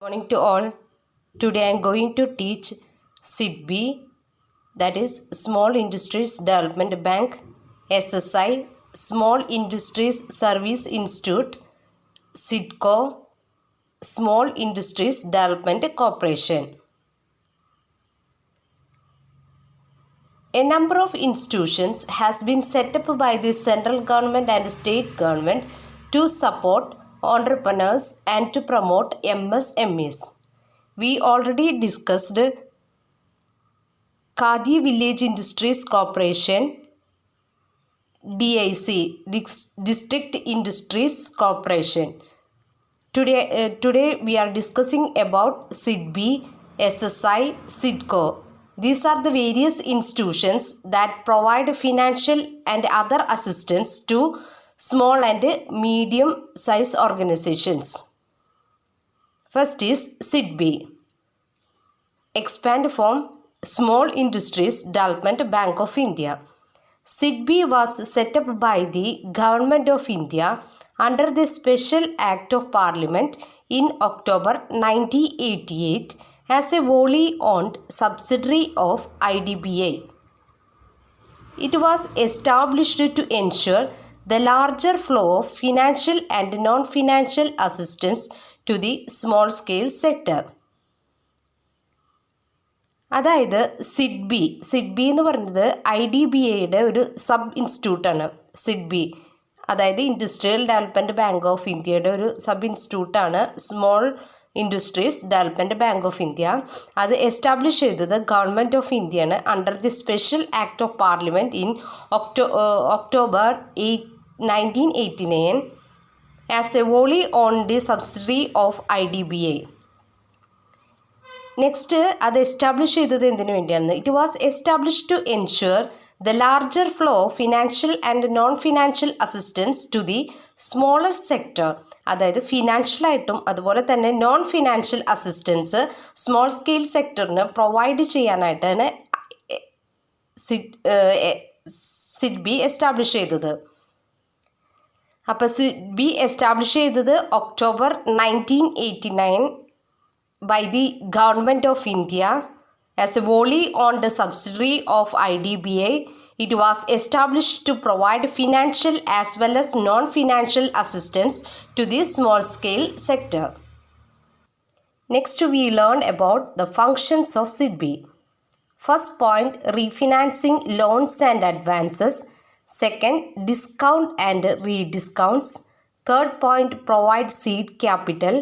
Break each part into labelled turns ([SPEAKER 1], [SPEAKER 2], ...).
[SPEAKER 1] Morning to all. Today I am going to teach SIDBI, that is Small Industries Development Bank, SSI, Small Industries Service Institute, SIDCO, Small Industries Development Corporation. A number of institutions has been set up by the central government and state government to support entrepreneurs and to promote MSMEs. We already discussed Khadi Village Industries Corporation, DIC, District Industries Corporation. Today we are discussing about SIDBI, SSI, SIDCO. These are the various institutions that provide financial and other assistance to small and medium size organizations. First is SIDBI. Expand from Small Industries Development Bank of India. SIDBI was set up by the Government of India under the Special Act of Parliament in October 1988 as a wholly owned subsidiary of IDBI. It was established to ensure the larger flow of financial and non-financial assistance to the small-scale sector. അതായത് സിഡ്ബി എന്ന് പറയുന്നത് IDBIയുടെ ഒരു sub ഇൻസ്റ്റിറ്റ്യൂട്ടാണ്. സിഡ്ബി അതായത് industrial development bank of ഇന്ത്യയുടെ ഒരു sub ഇൻസ്റ്റിറ്റ്യൂട്ടാണ് small industries development bank of India. അത് എസ്റ്റാബ്ലിഷ് ചെയ്തത് ഗവൺമെൻറ് ഓഫ് ഇന്ത്യയാണ് under the special act of parliament in October 1989 as a wholly owned subsidiary of IDBI. Next അത് establish ചെയ്തത് എന്തിനു വേണ്ടിയാണ്? It was establish to ensure the larger flow of financial and non financial assistance to the smaller sector. അതായത് ഫിനാൻഷ്യലായിട്ടും അതുപോലെ തന്നെ non financial assistance small scale സെക്ടറിന് provide ചെയ്യാനായിട്ടാണ് സിഡ്ബി എസ്റ്റാബ്ലിഷ് ചെയ്തത്. അപ്പോൾ സിഡ്ബി എസ്റ്റാബ്ലിഷ് ചെയ്തത് October 1989 by the Government of India as a wholly owned subsidiary of IDBI. It was established to provide financial as well as non-financial assistance to the small-scale sector. Next, we learn about the functions of SIDBI. First point, refinancing loans and advances. Second, discount and rediscounts. Third point, provide seed capital.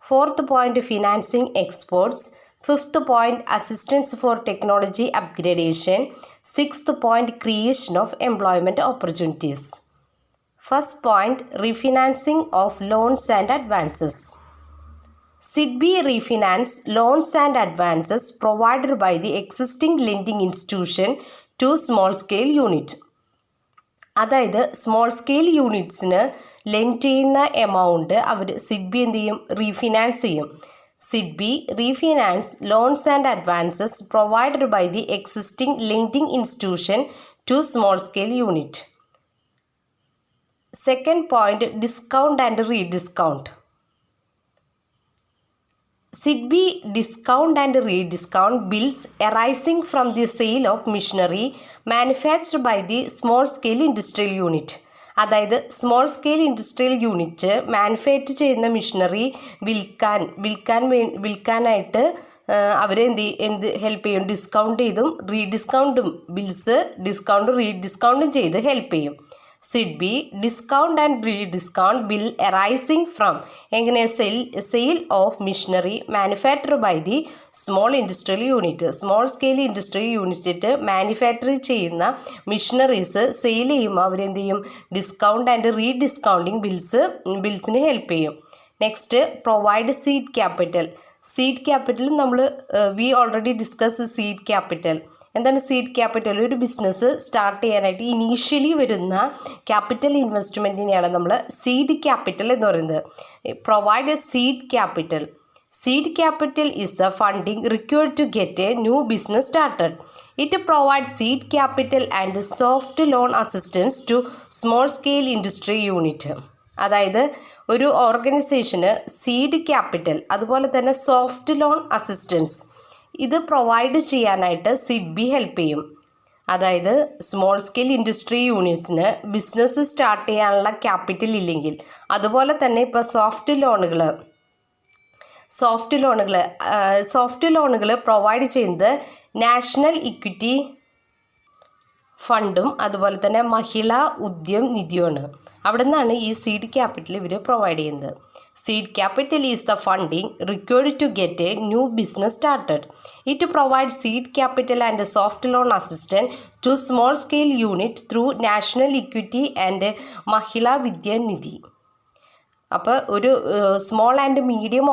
[SPEAKER 1] Fourth point, financing exports. Fifth point, assistance for technology upgradation. Sixth point, creation of employment opportunities. First point, refinancing of loans and advances. SIDBI refinance loans and advances provided by the existing lending institution to small scale unit. അതായത് small scale യൂണിറ്റ്സിന് lend ചെയ്യുന്ന amount അവർ SIDBI എന്ത് ചെയ്യും? Refinance ചെയ്യും. SIDBI refinance loans and advances provided by the existing lending institution to small scale unit. Second point, discount and rediscount. SIDBI discount and rediscount bills arising from the sale of machinery manufactured by the small scale industrial unit. അതായത് small scale industrial unit manufacture ചെയ്യുന്ന machinery വിൽക്കാനായിട്ട് അവർ എന്ത് help ചെയ്യും? Discount ചെയ്തും റീഡിസ്കൗണ്ടും bills ഡിസ്കൗണ്ടും റീഡിസ്കൗണ്ടും ചെയ്ത് help ചെയ്യും. SIDBI discount and rediscount bill arising from എങ്ങനെ sale of machinery manufacture by the small industrial unit. Small scale industrial unit manufacture ചെയ്യുന്ന machineries sale ചെയ്യുമ്പോൾ അവരെന്ത് ചെയ്യും? ഡിസ്കൗണ്ട് ആൻഡ് റീഡിസ്കൗണ്ടിങ് ബിൽസിന് ഹെൽപ്പ് ചെയ്യും. Next, provide seed capital. Seed ക്യാപിറ്റലും നമ്മൾ we already discuss seed capital. എന്താണ് സീഡ് ക്യാപിറ്റൽ? ഒരു ബിസിനസ് സ്റ്റാർട്ട് ചെയ്യാനായിട്ട് ഇനീഷ്യലി വരുന്ന ക്യാപിറ്റൽ ഇൻവെസ്റ്റ്മെൻറ്റിനെയാണ് നമ്മൾ സീഡ് ക്യാപിറ്റൽ എന്ന് പറയുന്നത്. Provide a seed capital. Seed capital is the funding required to get A new business started. It provide seed capital and soft loan assistance to small scale industry unit. അതായത് ഒരു ഓർഗനൈസേഷന് seed capital അതുപോലെ തന്നെ soft loan assistance ഇത് provide ചെയ്യാനായിട്ട് SIDBI help ചെയ്യും. അതായത് small scale industry യൂണിറ്റ്സിന് ബിസിനസ് സ്റ്റാർട്ട് ചെയ്യാനുള്ള ക്യാപിറ്റൽ ഇല്ലെങ്കിൽ, അതുപോലെ തന്നെ ഇപ്പോൾ സോഫ്റ്റ് ലോണുകൾ പ്രൊവൈഡ് ചെയ്യുന്നത് നാഷണൽ ഇക്വിറ്റി ഫണ്ടും അതുപോലെ തന്നെ മഹിളാ ഉദ്യം നിധിയുമാണ്. അവിടെ നിന്നാണ് ഈ സീഡ് ക്യാപിറ്റൽ ഇവർ പ്രൊവൈഡ് ചെയ്യുന്നത്. Seed capital is the funding required to get a new business started. It provides seed capital and soft loan assistance to small scale unit through National Equity and Mahila Vidya Nidhi. അപ്പോൾ ഒരു small and medium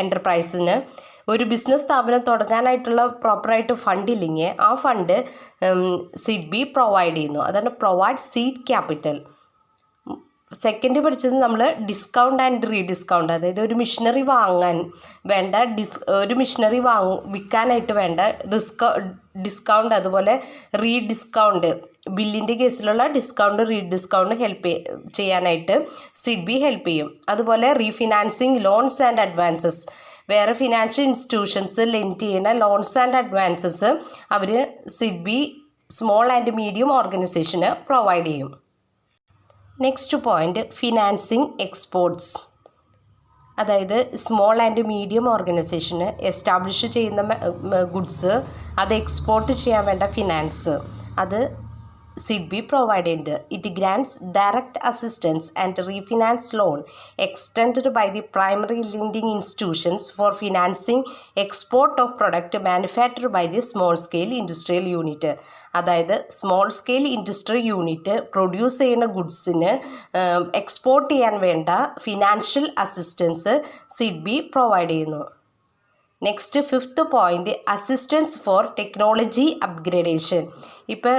[SPEAKER 1] എൻ്റർപ്രൈസിന് ഒരു business സ്ഥാപനം തുടങ്ങാനായിട്ടുള്ള പ്രോപ്പറായിട്ട് fund ഇല്ലെങ്കിൽ ആ fund SIDBI provide ചെയ്യുന്നു. അതാണ് provide seed capital. Second പഠിച്ചത് നമ്മൾ ഡിസ്കൗണ്ട് ആൻഡ് റീഡിസ്കൗണ്ട്. അതായത് ഒരു മിഷനറി വാങ്ങാൻ വേണ്ട വിൽക്കാനായിട്ട് വേണ്ട ഡിസ്കൗണ്ട് അതുപോലെ റീഡിസ്കൗണ്ട്, ബില്ലിൻ്റെ കേസിലുള്ള ഡിസ്കൗണ്ട് റീഡിസ്കൗണ്ട് ഹെൽപ്പ് ചെയ്യാനായിട്ട് സിഡ്ബി ഹെൽപ്പ് ചെയ്യും. അതുപോലെ റീഫിനാൻസിങ് ലോൺസ് ആൻഡ് അഡ്വാൻസസ്, വേറെ ഫിനാൻഷ്യൽ ഇൻസ്റ്റിറ്റ്യൂഷൻസ് ലെൻഡ് ചെയ്യുന്ന ലോൺസ് ആൻഡ് അഡ്വാൻസസ് അവർ സിഡ്ബി സ്മോൾ ആൻഡ് മീഡിയം ഓർഗനൈസേഷന് പ്രൊവൈഡ് ചെയ്യും. Next point financing exports. അതായത് സ്മോൾ ആൻഡ് മീഡിയം ഓർഗനൈസേഷന് എസ്റ്റാബ്ലിഷ് ചെയ്യുന്ന ഗുഡ്സ് അത് എക്സ്പോർട്ട് ചെയ്യാൻ വേണ്ട ഫിനാൻസ് അത് സിഡ്ബി പ്രൊവൈഡ് ചെയ്യുന്നുണ്ട്. It grants direct assistance and refinance loan extend by the primary lending institutions for financing export of product manufactured by the small scale industrial unit. അതായത് small scale industry unit produce ചെയ്യുന്ന ഗുഡ്സിന് export ചെയ്യാൻ വേണ്ട financial assistance SIDBI provide ചെയ്യുന്നു. Next fifth point assistance for technology upgradation. ഇപ്പോൾ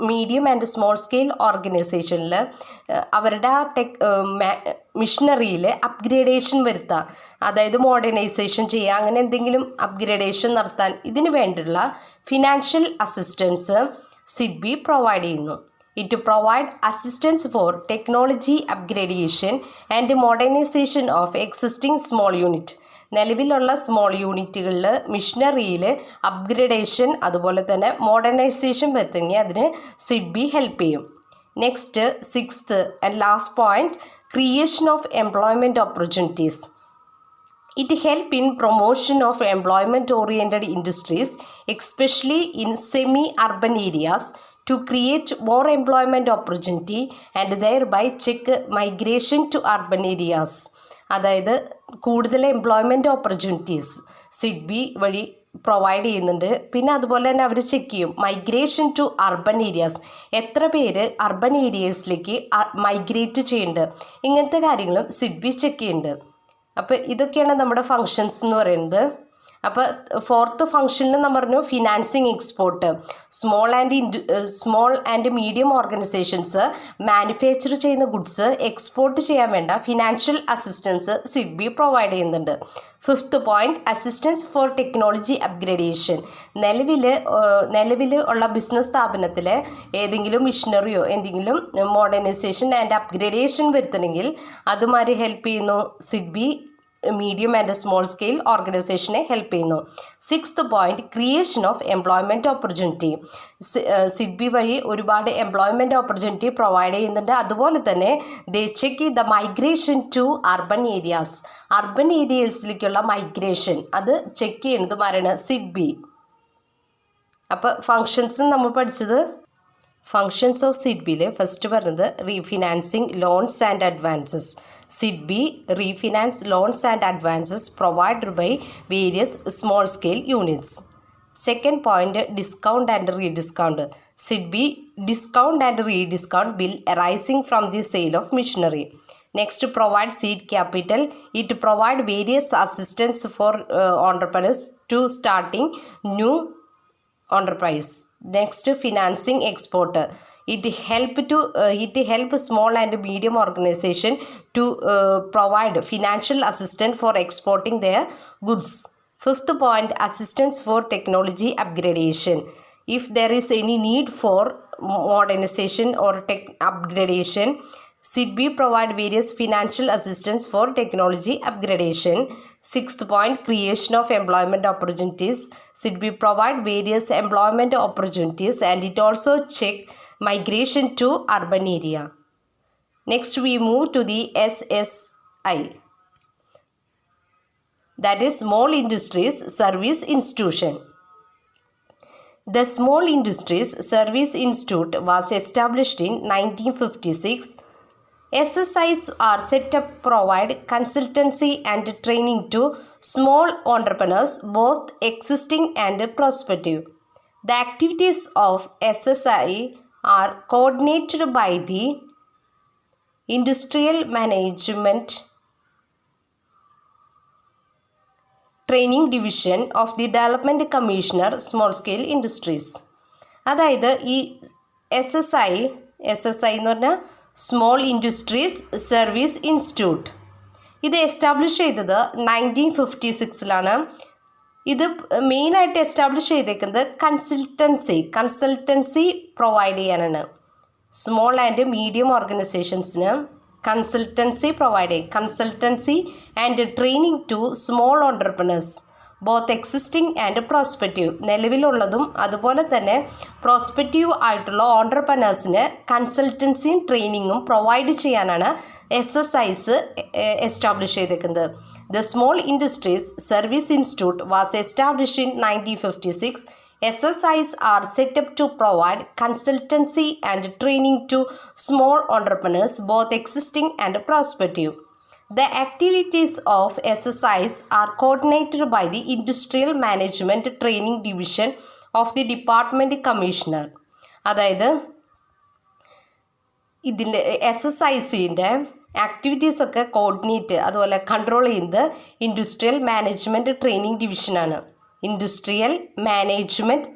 [SPEAKER 1] medium and small scale ഓർഗനൈസേഷനിൽ അവരുടെ മിഷനറിയിൽ upgradation വരുത്താം, അതായത് മോഡേണൈസേഷൻ ചെയ്യുക, അങ്ങനെ എന്തെങ്കിലും അപ്ഗ്രേഡേഷൻ നടത്താൻ ഇതിന് വേണ്ടിയുള്ള ഫിനാൻഷ്യൽ അസിസ്റ്റൻസ് സിഡ്ബി പ്രൊവൈഡ് ചെയ്യുന്നു. It provide assistance for technology upgradation and modernisation of existing small unit. നിലവിലുള്ള സ്മോൾ യൂണിറ്റുകളിൽ മിഷനറിയിൽ അപ്ഗ്രേഡേഷൻ അതുപോലെ തന്നെ മോഡേണൈസേഷൻ വരുത്തുമെങ്കിൽ അതിന് സിഡ്ബി ഹെൽപ്പ് ചെയ്യും. Next sixth and last point creation of employment opportunities. It help in promotion of employment-oriented industries, especially in semi-urban areas, to create more employment opportunity and thereby check migration to urban areas. അതായത് കൂടുതൽ employment opportunities SIDBI വഴി provide ചെയ്യുന്നുണ്ട്. പിന്നെ അതുപോലെ തന്നെ അവർ check ചെയ്യും migration to urban areas, എത്ര പേര് അർബൻ ഏരിയസിലേക്ക് മൈഗ്രേറ്റ് ചെയ്യുന്നുണ്ട്, ഇങ്ങനത്തെ കാര്യങ്ങളും സിഡ്ബി ചെക്ക് ചെയ്യുന്നുണ്ട്. അപ്പോൾ ഇതൊക്കെയാണ് നമ്മുടെ ഫങ്ഷൻസ് എന്ന് പറയുന്നത്. അപ്പോൾ ഫോർത്ത് ഫങ്ഷനിൽ നമ്മൾ പറഞ്ഞു financing export. Small and medium organisations manufacture ചെയ്യുന്ന ഗുഡ്സ് എക്സ്പോർട്ട് ചെയ്യാൻ വേണ്ട ഫിനാൻഷ്യൽ അസിസ്റ്റൻസ് സിഡ്ബി പ്രൊവൈഡ് ചെയ്യുന്നുണ്ട്. Fifth point assistance for technology upgradation. നിലവിൽ ഉള്ള ബിസിനസ് സ്ഥാപനത്തിൽ ഏതെങ്കിലും മിഷനറിയോ എന്തെങ്കിലും മോഡേണൈസേഷൻ ആൻഡ് അപ്ഗ്രേഡേഷൻ വരുത്തണമെങ്കിൽ അതുമാതിരി ഹെൽപ്പ് ചെയ്യുന്നു SIDBI medium and small scale ഓർഗനൈസേഷനെ ഹെൽപ്പ് ചെയ്യുന്നു. Sixth point creation of employment opportunity. SIDBI വഴി ഒരുപാട് എംപ്ലോയ്മെൻറ്റ് ഓപ്പർച്യൂണിറ്റി പ്രൊവൈഡ് ചെയ്യുന്നുണ്ട്. അതുപോലെ തന്നെ they check the migration to urban areas. Urban ഏരിയസിലേക്കുള്ള മൈഗ്രേഷൻ അത് ചെക്ക് ചെയ്യുന്നത് ആരാണ്? സിഡ്ബി. അപ്പോൾ ഫങ്ഷൻസ് നമ്മൾ പഠിച്ചത് ഫങ്ഷൻസ് ഓഫ് സിഡ്ബിയിൽ ഫസ്റ്റ് പറഞ്ഞത് refinancing loans and advances. SIDBI refinance loans and advances provided by various small scale units. Second point discount and rediscount. SIDBI discount and rediscount bill arising from the sale of machinery. Next provide seed capital. It provide various assistance for entrepreneurs to starting new enterprise. Next financing export. It help small and medium organization to provide financial assistance for exporting their goods. Fifth point assistance for technology upgradation. If there is any need for modernization or tech upgradation, SIDBI provide various financial assistance for technology upgradation. 6th point, creation of employment opportunities. SIDBI provide various employment opportunities and it also check migration to urban area. Next we move to the SSI, that is Small Industries Service Institution. The Small Industries Service Institute was established in 1956. SSIs are set up provide consultancy and training to small entrepreneurs, both existing and prospective. The activities of SSI are coordinated by the Industrial Management Training Division of the Development Commissioner, Small Scale Industries. അതായത് ഈ SSI എന്ന് പറഞ്ഞാൽ small industries service institute, ഇത് establish ചെയ്തത് 1956 ഇത് മെയിനായിട്ട് establish ചെയ്തേക്കുന്നത് consultancy provide ചെയ്യാനാണ്. സ്മോൾ ആൻഡ് മീഡിയം ഓർഗനൈസേഷൻസിന് consultancy and training to small entrepreneurs, both existing and prospective, നിലവിലുള്ളതും അതുപോലെ തന്നെ പ്രോസ്പെക്റ്റീവ് ആയിട്ടുള്ള ഓൺടർപ്രണേഴ്സിന് കൺസൾട്ടൻസിയും ട്രെയിനിങ്ങും പ്രൊവൈഡ് ചെയ്യാനാണ് SSIs എസ്റ്റാബ്ലിഷ് ചെയ്തേക്കുന്നത്. The Small Industries Service Institute was established in 1956. SSIs are set up to provide consultancy and training to small entrepreneurs, both existing and prospective. The activities of SSIs are coordinated by the Industrial Management Training Division of the Department Commissioner. അതായത് ഇതിൻ്റെ SSIസിൻ്റെ activities ഒക്കെ coordinate അതുപോലെ control ചെയ്യുന്നത് industrial management training ഡിവിഷനാണ്. Industrial management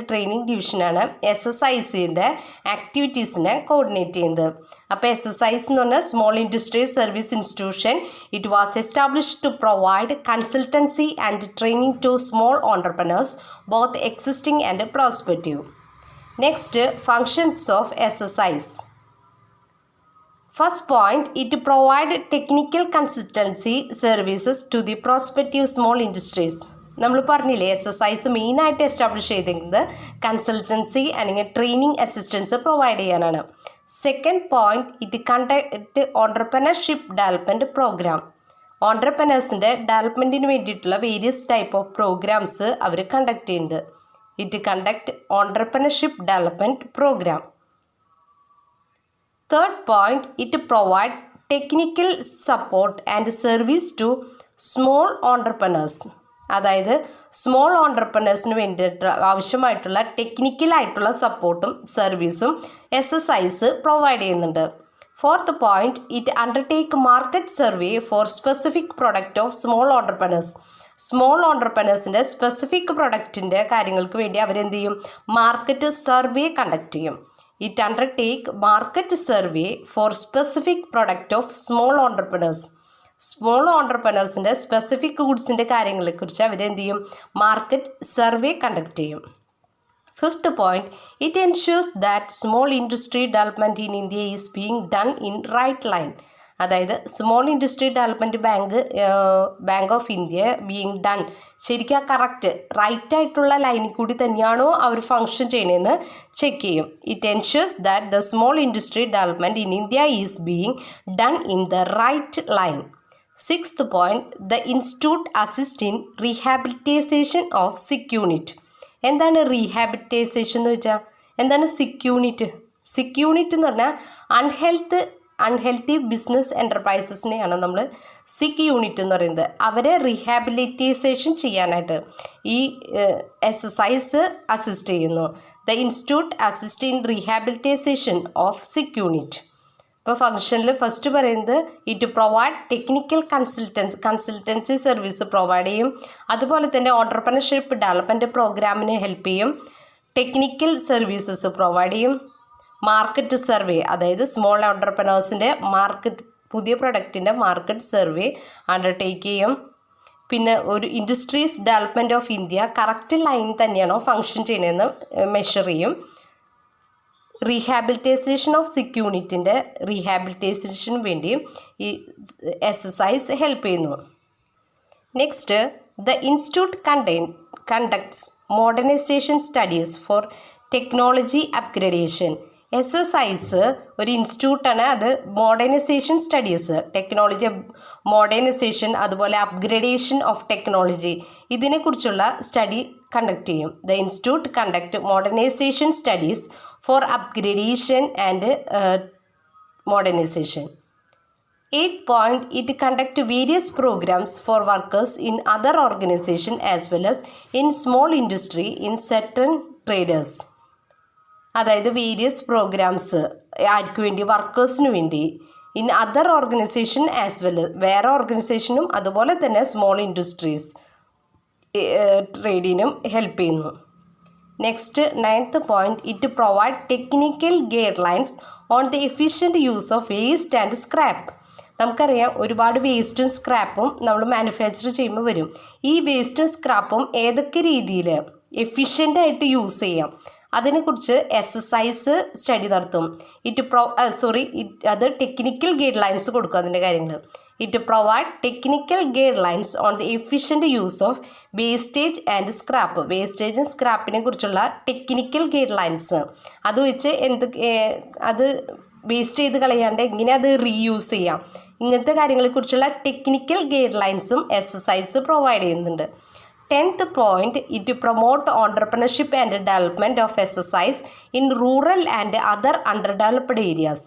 [SPEAKER 1] training ഡിവിഷനാണ് SSIസിൻ്റെ ആക്ടിവിറ്റീസിനെ കോർഡിനേറ്റ് ചെയ്യുന്നത്. അപ്പോൾ SSIs എന്ന് പറഞ്ഞാൽ small industries service institution. It was established to provide consultancy and training to small entrepreneurs, both existing and prospective. Next, functions of SSIs. First point, it provide technical consultancy services to the prospective small industries. നമ്മൾ പറഞ്ഞില്ലേ SSIs മെയിനായിട്ട് establish ചെയ്തിരിക്കുന്നത് consultancy അല്ലെങ്കിൽ training assistance provide ചെയ്യാനാണ്. Second point, it conduct entrepreneurship development program. ഓൺടർപ്രണേഴ്സിൻ്റെ ഡെവലപ്മെൻറ്റിന് വേണ്ടിയിട്ടുള്ള various type of programs അവർ കണ്ടക്ട് ചെയ്യുന്നുണ്ട്. It conduct entrepreneurship development program. Third point, it provide technical support and service to small entrepreneurs. അതായത് small ഓൺടർപ്രണേഴ്സിന് വേണ്ടിയിട്ട് ആവശ്യമായിട്ടുള്ള ടെക്നിക്കലായിട്ടുള്ള സപ്പോർട്ടും സർവീസും SSIs പ്രൊവൈഡ് ചെയ്യുന്നുണ്ട്. Fourth point, it undertake market survey for specific product of small entrepreneurs. Small ഓൺടർപ്രണേഴ്സിൻ്റെ specific പ്രൊഡക്റ്റിൻ്റെ കാര്യങ്ങൾക്ക് വേണ്ടി അവരെന്ത് ചെയ്യും? മാർക്കറ്റ് സർവേ കണ്ടക്ട് ചെയ്യും. It undertake market survey for specific product of small entrepreneurs. Small ഓൺടർപ്രണേഴ്സിൻ്റെ സ്പെസിഫിക് ഗുഡ്സിൻ്റെ കാര്യങ്ങളെക്കുറിച്ച് അവരെന്ത് ചെയ്യും? മാർക്കറ്റ് സർവേ കണ്ടക്ട് ചെയ്യും. Fifth point, it ensures that small industry development in India is being done in right line. അതായത് small industry development bank of India being done ശരിക്കും correct റൈറ്റായിട്ടുള്ള ലൈനിൽ കൂടി തന്നെയാണോ അവർ ഫങ്ഷൻ ചെയ്യണമെന്ന് ചെക്ക് ചെയ്യും. It ensures that the small industry development in India is being done in the right line. Sixth point, the institute assist in rehabilitation of sick unit. എന്താണ് rehabilitation എന്ന് വെച്ചാൽ? എന്താണ് സിക്ക് യൂണിറ്റ്? സിക്ക് യൂണിറ്റ് എന്ന് പറഞ്ഞാൽ അൺഹെൽത്തി ബിസിനസ് എൻ്റർപ്രൈസസിനെയാണ് നമ്മൾ സിക്ക് യൂണിറ്റ് എന്ന് പറയുന്നത്. അവരെ റീഹാബിലിറ്റേഷൻ ചെയ്യാനായിട്ട് ഈ SSIs അസിസ്റ്റ് ചെയ്യുന്നു. The institute assist in rehabilitation of sick unit. ഇപ്പോൾ ഫംഗ്ഷനിൽ ഫസ്റ്റ് പറയുന്നത് it provide technical consultancy service provide ചെയ്യും. അതുപോലെ തന്നെ ഓൺടർപ്രണർഷിപ്പ് ഡെവലപ്മെൻറ്റ് പ്രോഗ്രാമിന് ഹെൽപ്പ് ചെയ്യും. ടെക്നിക്കൽ സർവീസസ് പ്രൊവൈഡ് ചെയ്യും. മാർക്കറ്റ് സർവേ, അതായത് സ്മോൾ ഓൺടർപ്രണേഴ്സിൻ്റെ പുതിയ പ്രൊഡക്റ്റിൻ്റെ മാർക്കറ്റ് സർവേ അണ്ടർടേക്ക് ചെയ്യും. പിന്നെ ഒരു industries development of India correct line തന്നെയാണോ ഫങ്ഷൻ ചെയ്യുന്നതെന്ന് മെഷർ ചെയ്യും. റീഹാബിലിറ്റേഷൻ ഓഫ് സിക്ക് യൂണിറ്റിൻ്റെ റീഹാബിലിറ്റേഷന് വേണ്ടി ഈ SSIs ഹെൽപ്പ് ചെയ്യുന്നു. Next, the institute conducts modernisation studies four technology upgradation. SSIs ഒരു ഇൻസ്റ്റിറ്റ്യൂട്ടാണ്. അത് മോഡേണൈസേഷൻ സ്റ്റഡീസ്, ടെക്നോളജി മോഡേണൈസേഷൻ, അതുപോലെ അപ്ഗ്രഡേഷൻ ഓഫ് ടെക്നോളജി, ഇതിനെക്കുറിച്ചുള്ള സ്റ്റഡി കണ്ടക്ട് ചെയ്യും. The institute conduct modernisation studies four upgradation and modernisation. 8 point, it conduct various programs for workers in other organization as well as in small industry in certain traders. അതായത് various programmes ആർക്ക് വേണ്ടി, വർക്കേഴ്സിന് വേണ്ടി, in other organisation as well, വേറെ ഓർഗനൈസേഷനും അതുപോലെ തന്നെ small industries ട്രേഡിനും help ചെയ്യുന്നു. Next 9th point, it provide technical guidelines on the efficient use of waste and scrap. നമുക്കറിയാം ഒരുപാട് വേസ്റ്റും സ്ക്രാപ്പും നമ്മൾ മാനുഫാക്ചർ ചെയ്യുമ്പോൾ വരും. ഈ വേസ്റ്റും സ്ക്രാപ്പും ഏതൊക്കെ രീതിയിൽ എഫിഷ്യൻ്റായിട്ട് യൂസ് ചെയ്യാം അതിനെക്കുറിച്ച് SSIs സ്റ്റഡി നടത്തും. അത് ടെക്നിക്കൽ ഗൈഡ് ലൈൻസ് കൊടുക്കും അതിൻ്റെ കാര്യങ്ങൾ. It provide technical guidelines on the efficient use of wastage and scrap. വേസ്റ്റേജും സ്ക്രാപ്പിനെ കുറിച്ചുള്ള ടെക്നിക്കൽ ഗൈഡ് ലൈൻസ്, അത് വെച്ച് അത് വേസ്റ്റ് ചെയ്ത് കളയാണ്ട് എങ്ങനെ അത് റീയൂസ് ചെയ്യാം, ഇങ്ങനത്തെ കാര്യങ്ങളെക്കുറിച്ചുള്ള ടെക്നിക്കൽ ഗൈഡ് ലൈൻസും SSIs പ്രൊവൈഡ് ചെയ്യുന്നുണ്ട്. 10th point, it promote entrepreneurship and development of SSIs in rural and other underdeveloped areas.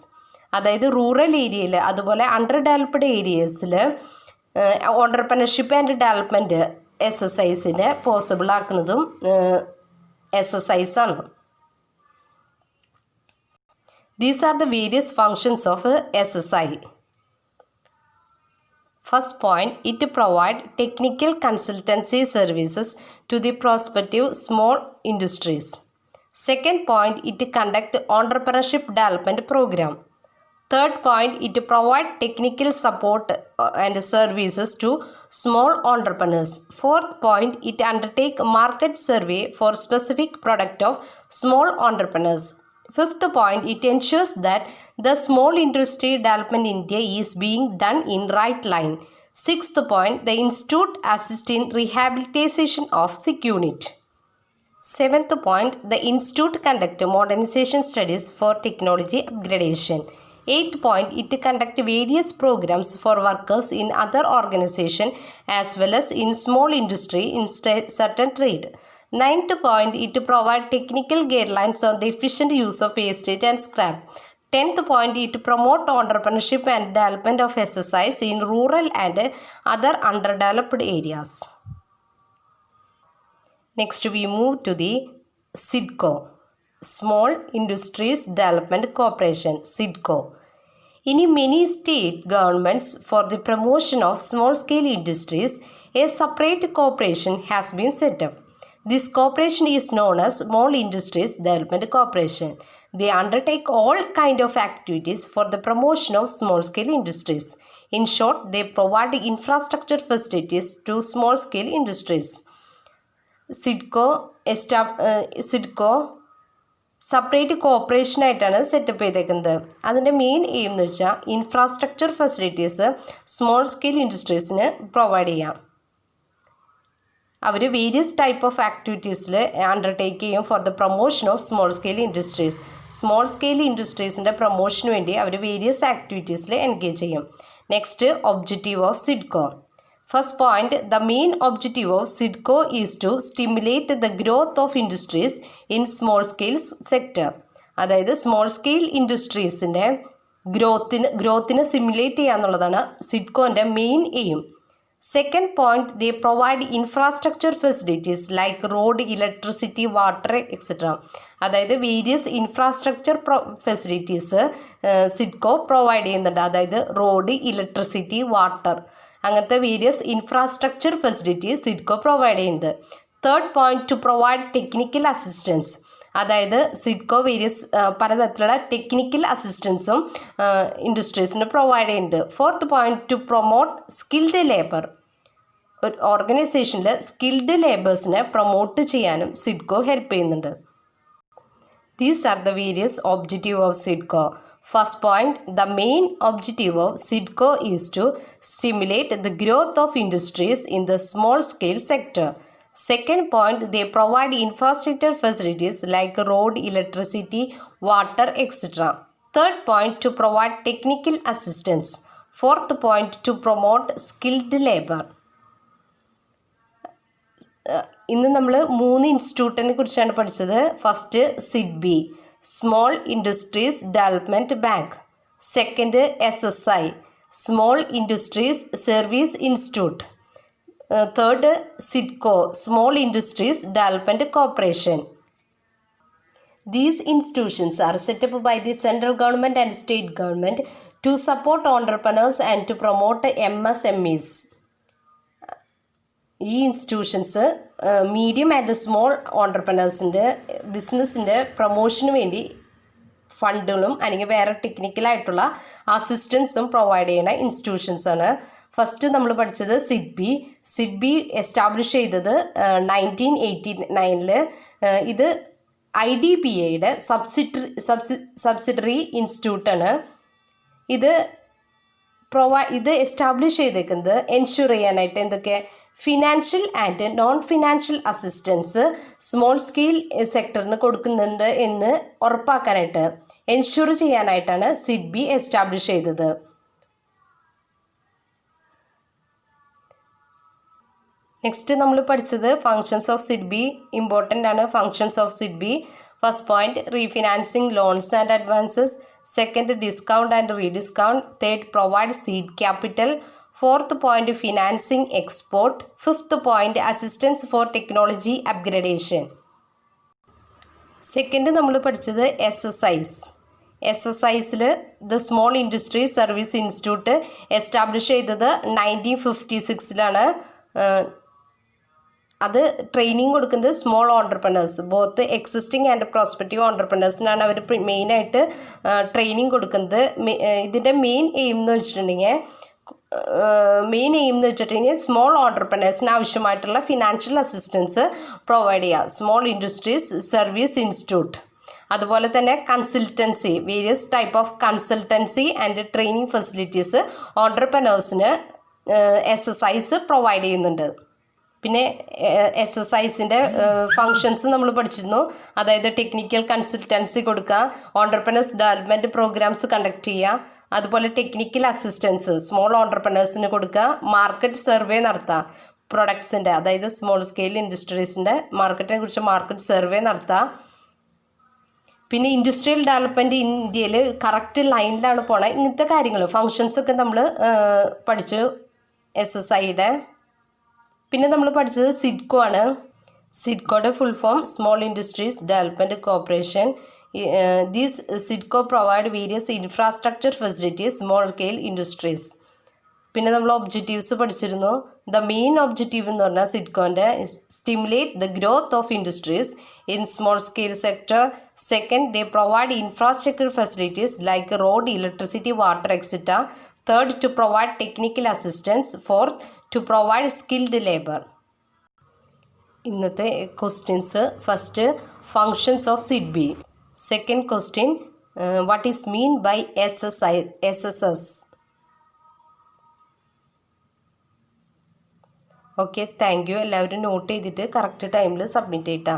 [SPEAKER 1] അതായത് റൂറൽ ഏരിയയിൽ അതുപോലെ അണ്ടർ ഡെവലപ്ഡ് ഏരിയസിൽ ഓൺടർപ്രണർഷിപ്പ് ആൻഡ് ഡെവലപ്മെൻറ്റ് SSIsനെ പോസിബിൾ ആക്കുന്നതും SSIs ആണ്. These are the various functions of SSI. First point, it provide technical consultancy services to the prospective small industries. Second point, it conduct entrepreneurship development program. Third point, it provide technical support and services to small entrepreneurs. Fourth point, it undertake market survey for specific product of small entrepreneurs. Fifth point, it ensures that the small industry development in India is being done in right line. Sixth point, the institute assists in rehabilitation of sick unit. Seventh point, the institute conduct modernization studies for technology upgradation. Eighth point, it conduct various programs for workers in other organization as well as in small industry in certain trade. 9th point, it provide technical guidelines on the efficient use of wastage and scrap. 10th point, it promote entrepreneurship and development of SSIs in rural and other underdeveloped areas. Next we move to the SIDCO, Small Industries Development Corporation, SIDCO. In many state governments, for the promotion of small scale industries, a separate corporation has been set up. This corporation is known as Small Industries Development Corporation. They undertake all kind of activities for the promotion of small scale industries. In short, they provide infrastructure facilities to small scale industries. SIDCO separate corporation ആയിട്ടാണ് setup ചെയ്തേക്കുന്നത്. അതിൻ്റെ main aim എന്ന് വെച്ചാൽ infrastructure facilities small scale ഇൻഡസ്ട്രീസിന് provide ചെയ്യാം. അവർ various type of ആക്ടിവിറ്റീസിൽ undertake ചെയ്യും for the promotion of small scale industries. Small scale ഇൻഡസ്ട്രീസിൻ്റെ പ്രൊമോഷന് വേണ്ടി അവർ വേരിയസ് ആക്ടിവിറ്റീസിൽ എൻഗേജ് ചെയ്യും. Next, objective of SIDCO. First point, the main objective of SIDCO is to stimulate the growth of industries in small scale sector. അതായത് small scale ഇൻഡസ്ട്രീസിൻ്റെ ഗ്രോത്തിനെ simulate ചെയ്യുക എന്നുള്ളതാണ് സിഡ്കോൻ്റെ main aim. Second point, they provide infrastructure facilities like road, electricity, water, etc. അതായത് various infrastructure facilities SIDCO provide ചെയ്യുന്നുണ്ട്. അതായത് road, electricity, water, അങ്ങനത്തെ various infrastructure facility SIDCO provide ചെയ്യുന്നത്. Third point, to provide technical assistance. അതായത് SIDCO various പലതരത്തിലുള്ള technical അസിസ്റ്റൻസും ഇൻഡസ്ട്രീസിന് provide ചെയ്യുന്നുണ്ട്. Fourth point, to promote skilled labour. ഒരു ഓർഗനൈസേഷനിൽ സ്കിൽഡ് ലേബേഴ്സിനെ പ്രൊമോട്ട് ചെയ്യാനും സിഡ്കോ ഹെൽപ്പ് ചെയ്യുന്നുണ്ട്. These are the various objectives of SIDCO. First point, the main objective of SIDCO is to stimulate the growth of industries in the small scale sector. Second point, they provide infrastructure facilities like road, electricity, water, etc. Third point, to provide technical assistance. Fourth point, to promote skilled labor. ഇന്ന് നമ്മൾ 3 ഇൻസ്റ്റിറ്റ്യൂട്ടിനെ കുറിച്ചാണ് പഠിച്ചത്. First SIDBI, small industries development bank. Second SSI, small industries service institute. Third SIDCO, small industries development corporation. These institutions are set up by the central government and state government to support entrepreneurs and to promote MSMEs. ഈ institutions medium and small ഓൺടർപ്രണേഴ്സിൻ്റെ ബിസിനസ്സിൻ്റെ പ്രൊമോഷന് വേണ്ടി ഫണ്ടുകളും അല്ലെങ്കിൽ വേറെ ടെക്നിക്കലായിട്ടുള്ള അസിസ്റ്റൻസും provide ചെയ്യുന്ന ഇൻസ്റ്റിറ്റ്യൂഷൻസാണ്. First നമ്മൾ പഠിച്ചത് SIDBI establish ചെയ്തത് 1989. ഇത് IDBIയുടെ സബ്സിഡറി ഇൻസ്റ്റിറ്റ്യൂട്ടാണ്. ഇത് എസ്റ്റാബ്ലിഷ് ചെയ്തേക്കുന്നത് എൻഷുർ ചെയ്യാനായിട്ട് എന്തൊക്കെ financial and non financial assistance small scale സെക്ടറിന് കൊടുക്കുന്നുണ്ട് എന്ന് ഉറപ്പാക്കാനായിട്ട്, എൻഷുർ ചെയ്യാനായിട്ടാണ് സിഡ്ബി എസ്റ്റാബ്ലിഷ് ചെയ്തത്. നെക്സ്റ്റ് നമ്മൾ പഠിച്ചത് ഫങ്ഷൻസ് ഓഫ് സിഡ്ബി. ഇമ്പോർട്ടൻ്റ് ആണ് functions of SIDBI. First point, refinancing loans and advances. Second, discount and rediscount. Third, provide seed capital. Fourth point, financing export. Fifth point, assistance for technology upgradation. Second നമ്മൾ പഠിച്ചത് SSIs. The small industry service institute establish ചെയ്തത് 1956. അത് training കൊടുക്കുന്നത് small entrepreneurs, both existing and prospective ഓൺടർപ്രണേഴ്സിനാണ് അവർ മെയിനായിട്ട് training കൊടുക്കുന്നത്. ഇതിൻ്റെ മെയിൻ എയിം എന്ന് വെച്ചിട്ടുണ്ടെങ്കിൽ സ്മോൾ ഓൺടർപ്രണേഴ്സിന് ആവശ്യമായിട്ടുള്ള ഫിനാൻഷ്യൽ അസിസ്റ്റൻസ് പ്രൊവൈഡ് ചെയ്യുക. Small industries service institute. അതുപോലെ തന്നെ consultancy, various type of consultancy and training facilities ഓൺടർപ്രണേഴ്സിന് SSIs പ്രൊവൈഡ് ചെയ്യുന്നുണ്ട്. പിന്നെ SSIസിൻ്റെ ഫങ്ഷൻസ് നമ്മൾ പഠിച്ചിരുന്നു. അതായത് ടെക്നിക്കൽ കൺസൾട്ടൻസി കൊടുക്കുക, ഓൺടർപ്രണേഴ്സ് ഡെവലപ്മെൻറ്റ് പ്രോഗ്രാംസ് കണ്ടക്ട് ചെയ്യുക, അതുപോലെ ടെക്നിക്കൽ അസിസ്റ്റൻസ് സ്മോൾ ഓൺടർപ്രണേഴ്സിന് കൊടുക്കുക, മാർക്കറ്റ് സർവേ നടത്തുക, പ്രൊഡക്ട്സിൻ്റെ അതായത് സ്മോൾ സ്കെയിൽ ഇൻഡസ്ട്രീസിൻ്റെ മാർക്കറ്റിനെ കുറിച്ച് മാർക്കറ്റ് സർവേ നടത്തുക. പിന്നെ ഇൻഡസ്ട്രിയൽ ഡെവലപ്മെൻറ്റ് ഇന്ത്യയിൽ കറക്റ്റ് ലൈനിലാണ് പോണത്. ഇങ്ങനത്തെ കാര്യങ്ങൾ ഫങ്ഷൻസൊക്കെ നമ്മൾ പഠിച്ചു SSIയുടെ. പിന്നെ നമ്മൾ പഠിച്ചത് സിഡ്കോ ആണ്. സിഡ്കോയുടെ full form small industries development corporation. These SIDCO provide various infrastructure facilities small scale industries. പിന്നെ നമ്മൾ ഒബ്ജക്റ്റീവ്സ് പഠിച്ചിരുന്നു. ദ മെയിൻ ഒബ്ജക്റ്റീവ് എന്ന് പറഞ്ഞാൽ സിഡ്കോൻ്റെ stimulate the growth of industries in small scale sector. Second, they provide infrastructure facilities like road, electricity, water etcetera. Third, to provide technical assistance. Fourth, to provide skilled labour. ഇന്നത്തെ questions. First, functions of SIDBI. Second question, what is mean by SSS. Okay, thank you. എല്ലാവരും note ചെയ്തിട്ട് correct ടൈമിൽ submit ചെയ്യട്ടാ.